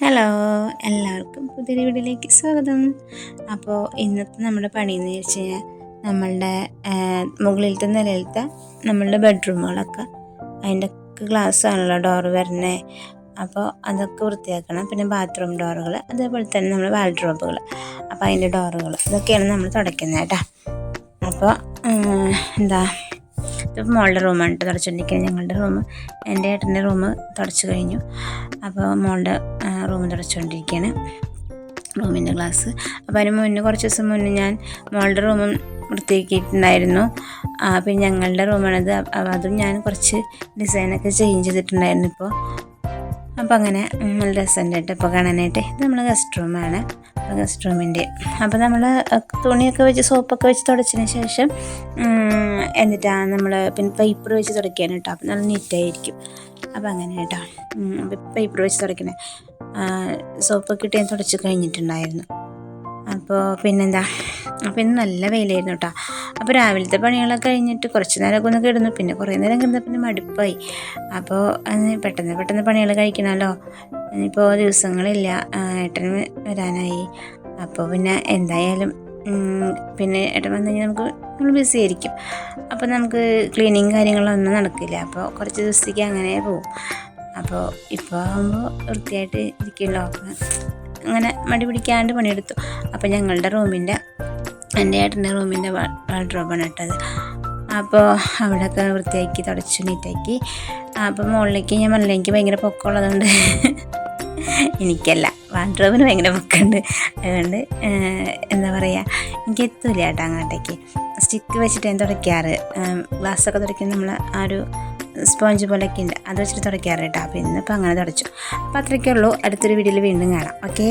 Hello, എല്ലാവർക്കും പുതിയൊരു വീഡിയോയിലേക്ക് സ്വാഗതം. അപ്പോൾ ഇന്നത്തെ നമ്മുടെ പണിയെന്ന് വെച്ച് കഴിഞ്ഞാൽ നമ്മളുടെ മുകളിലത്തെ നിലയിലത്തെ നമ്മളുടെ ബെഡ്റൂമുകളൊക്കെ അതിൻ്റെ ഗ്ലാസ് ആണല്ലോ ഡോറ് വരുന്നത്. അപ്പോൾ അതൊക്കെ വൃത്തിയാക്കണം. പിന്നെ ബാത്റൂം ഡോറുകൾ, അതേപോലെ തന്നെ നമ്മൾ വാൾഡ്രോബുകൾ, അപ്പോൾ അതിൻ്റെ ഡോറുകൾ ഇതൊക്കെയാണ് നമ്മൾ തുടയ്ക്കുന്നത് കേട്ടോ. അപ്പോൾ ഇപ്പോൾ മോളുടെ റൂമാണ് തുടച്ചുകൊണ്ടിരിക്കുന്നത്. ഞങ്ങളുടെ റൂം, എൻ്റെ ഏട്ടൻ്റെ റൂം തുടച്ചു കഴിഞ്ഞു. അപ്പോൾ മോളുടെ റൂം തുടച്ചുകൊണ്ടിരിക്കുകയാണ്, റൂമിൻ്റെ ഗ്ലാസ്. അപ്പോൾ അതിന് മുന്നേ കുറച്ച് ദിവസം മുന്നേ ഞാൻ മോളുടെ റൂമും വൃത്തിയാക്കിയിട്ടുണ്ടായിരുന്നു. പിന്നെ ഞങ്ങളുടെ റൂമാണത്. അതും ഞാൻ കുറച്ച് ഡിസൈനൊക്കെ ചേഞ്ച് ചെയ്തിട്ടുണ്ടായിരുന്നു അപ്പോൾ അങ്ങനെ നല്ല രസമുണ്ടായിട്ട് ഇപ്പോൾ കാണാനായിട്ട്. ഇത് നമ്മൾ ഗസ്റ്റ് റൂമാണ്, ഗസ്റ്റ് റൂമിൻ്റെ. അപ്പോൾ നമ്മൾ തുണിയൊക്കെ വെച്ച് സോപ്പൊക്കെ വെച്ച് തുടച്ചതിന് ശേഷം എന്നിട്ടാണ് നമ്മൾ പിന്നെ പേപ്പർ വെച്ച് തുടയ്ക്കാൻ കേട്ടോ. അപ്പോൾ നല്ല നീറ്റായിരിക്കും. അപ്പോൾ അങ്ങനെ കേട്ടോ, പേപ്പർ വെച്ച് തുടയ്ക്കണേ. സോപ്പൊക്കെ ഇട്ട് ഞാൻ തുടച്ച് കഴിഞ്ഞിട്ടുണ്ടായിരുന്നു. അപ്പോൾ പിന്നെന്താ, അപ്പോൾ ഇന്ന് നല്ല വെയിലായിരുന്നു കേട്ടോ. അപ്പോൾ രാവിലത്തെ പണികളൊക്കെ കഴിഞ്ഞിട്ട് കുറച്ച് നേരമൊക്കെ ഒന്ന് കിടന്നു. പിന്നെ കുറേ നേരം കിടന്ന പിന്നെ മടുപ്പായി. അപ്പോൾ പെട്ടെന്ന് പണികൾ കഴിക്കണമല്ലോ. ഇപ്പോൾ ദിവസങ്ങളില്ല, ഏട്ടന് വരാനായി. അപ്പോൾ പിന്നെ എന്തായാലും പിന്നെ ഏട്ടൻ വന്നു കഴിഞ്ഞാൽ നമ്മൾ ബിസി ആയിരിക്കും. അപ്പോൾ നമുക്ക് ക്ലീനിങ് കാര്യങ്ങളൊന്നും നടക്കില്ല. അപ്പോൾ കുറച്ച് ദിവസത്തേക്ക് അങ്ങനെ പോവും. അപ്പോൾ ഇപ്പോൾ ആകുമ്പോൾ വൃത്തിയായിട്ട് ഇരിക്കുമല്ലോ. അങ്ങനെ മടി പിടിക്കാണ്ട് പണിയെടുത്തു. അപ്പോൾ ഞങ്ങളുടെ റൂമിൻ്റെ, എൻ്റെ ഏട്ടൻ്റെ റൂമിൻ്റെ വാൾഡ്രോബാണ് ഇട്ടത്. അപ്പോൾ അവിടെയൊക്കെ വൃത്തിയാക്കി തുടച്ച് നീറ്റാക്കി. അപ്പോൾ മുകളിലേക്ക് ഞാൻ പറഞ്ഞില്ല, എനിക്ക് ഭയങ്കര പൊക്കമുള്ളതുകൊണ്ട് എനിക്കല്ല, വാൾഡ്രോബിന് ഭയങ്കര പൊക്കമുണ്ട്. അതുകൊണ്ട് എന്താ പറയുക, എനിക്ക് എത്തൂല കേട്ടോ അങ്ങോട്ടേക്ക്. സ്റ്റിക്ക് വെച്ചിട്ട് ഞാൻ തുടയ്ക്കാറ്. ഗ്ലാസ്സൊക്കെ തുടയ്ക്കുന്ന നമ്മൾ ആ ഒരു സ്പോഞ്ച് പോലെയൊക്കെ ഉണ്ട്, അത് വെച്ചിട്ട് തുടയ്ക്കാറ് കേട്ടോ. അപ്പോൾ ഇന്നിപ്പോൾ അങ്ങനെ തുടച്ചു. അപ്പോൾ അത്രയൊക്കെ ഉള്ളൂ. അടുത്തൊരു വീഡിയോയിൽ വീണ്ടും കാണാം. ഓക്കേ.